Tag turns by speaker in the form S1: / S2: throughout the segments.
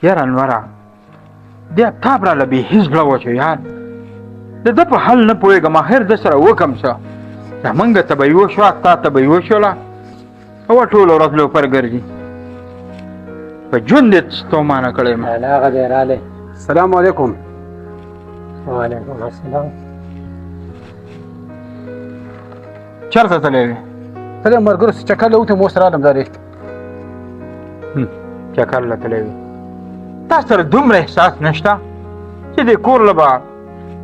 S1: یاره انوره دې افتاب راله بې هېڅ زړه وچو یار د ده په حل نه پوهېږم اخر ده سره وکړم څه زمونږ ته به یې وشوه تا ته به یې وشوله او ټوله ورځ لوپر ګرځي په ژوند یې ستومانه کړی یم
S2: هغه دی رالی.
S3: السلام علیکم.
S2: وعلیکم السلام.
S1: چېرته تللی وې؟
S3: تللی یم ملګرو سره چکر له وتم اوس رالم دا دی
S1: چکر له تللی وې تا سره دومره احساس نشته چې د کور له به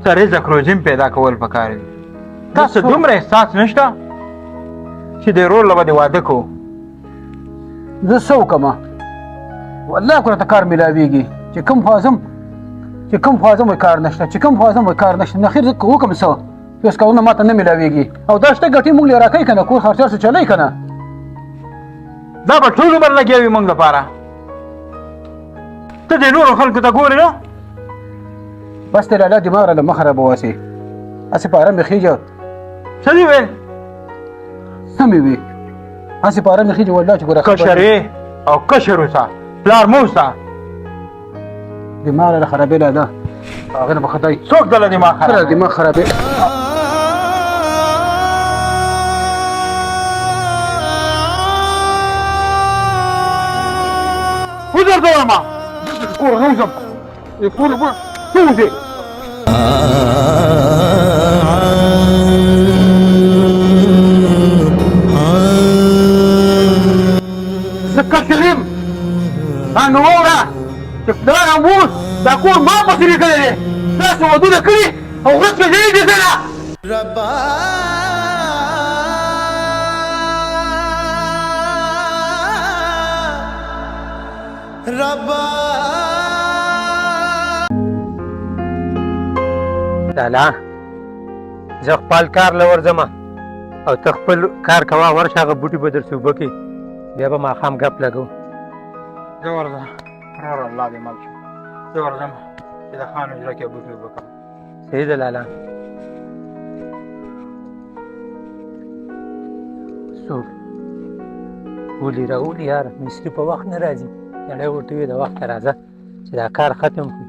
S1: څه رزق روزیم پیدا کول پکار دي تاسو دومره احساس نشته چې د ورور له به دې واده کوو
S3: زه څه وکړمه والله که راته کار میلاویږي چې کوم خوا ځم وایي کار نشته چې کوم خوا ځم وایي کار نشته نو خیر زه وکړم څه چې اوس کارونه ماته نه میلاویږي او دا شته ګټې موږ له راکوي که نه کور خرچه څه چلی که نه
S1: دا به ټول عمر لګیا وي موږ لپاره ته د نورو خلکو ته ګورې نه
S3: بس دی لالا دماغ راله مه خرابواسې هسې په ارام یې خېږه
S1: څه دې ویل
S3: څه مې وي هسې په ارام یې خېږه والله چې ګوره
S1: کشر یې او کشر اوسه پلار مه اوسه
S3: دماغ راله خرابېله ده هغې نه به خدای
S1: څوک دله دماغ خراب
S3: دماغ خرابېله
S1: وځه واما کور نه وځم کور څه وځې
S3: زه کشر یم دا نو واوره چې پلار او مور دا کور ما پسې لیکلی دی تاسو ودونه کړي او ورځ کې ځینې دي سره
S2: لالا زه خپل کار له ورځمه او ته خپل کار کوه ورشه هغه بوټي به درسې اوبه کړي بیا به ماښام ګپ لګو
S1: زه ورځم وروره الله دې مل شي زه ورځم چې د خان حجره کې بوټي اوبه کړم
S2: صحیح ده لالا څوک ولي راولي یاره مستري په وخت نه راځي سړی ورته وي د وخته راځه چې دا کار ختم کړو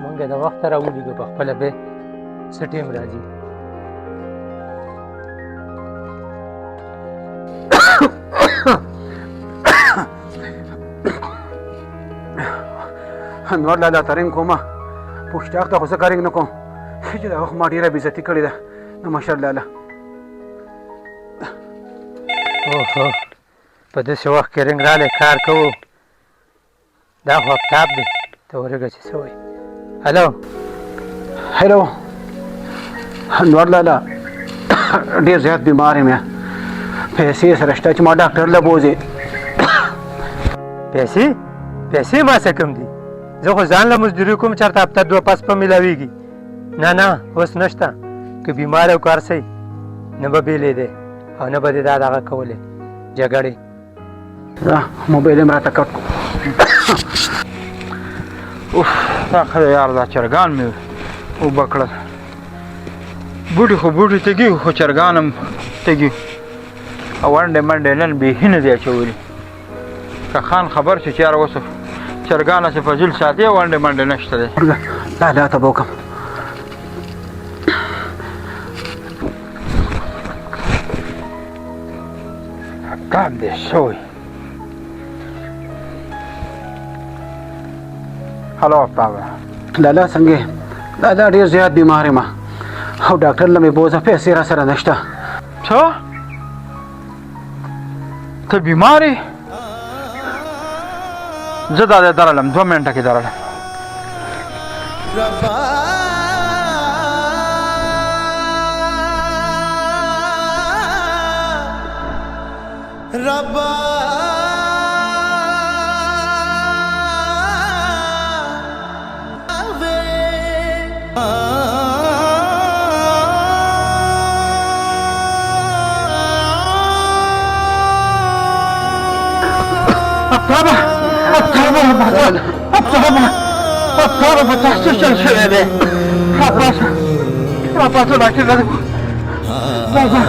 S2: مونږ د وخته راولېږو په خپله بیا څه ټیم راځي
S3: انور لالا ترنګ کومه پوښتاق ته خو زه کارنګ نه کوم چې دا وخت ما ډېره بېزتي کړې ده د مشر لالا
S2: اوهو په داسې وخت کې رنګ رالی کار کوو دا خو افتاب دی ته ورېږه چې څه وایي
S3: هلو انور لالا ډېر زیات بیمار یم پیسې سره شته چې ما ډاکټر له بوځې
S2: پیسې ما څه کم دي زه خو ځان له مزدوري کوم چېرته هفته دوه پس په میلاویږي نه اوس نشته که بیمار او کار صحیح نه به بیلې دی او نه به دې دا دغه کولی جګړې
S3: موبایل یې م راته کټ کړو
S1: اوف دا ښه دی یار دا چرګان مې اوبه کړل بوټي خو بوټي تږي خو چرګان هم تږي او ونډې منډې نن بیخي نه دي اچولي که خان خبر شو چې یاره اوس چرګان هسې فضول ساتي او ونډې منډې نشته دی
S3: لالا ته به وکړم
S1: کام دې شوی هلو افتابه
S3: لالا څنګه لالا ډېر زیات بیمار یم او ډاکټر له مې بوځه پیسې را سره نشته
S1: څه ته بیمار یې زه دا دی درلم 2 منټه کې درلم افتابه په تاسو چل شوی دی راپاسه ډاکټر راځه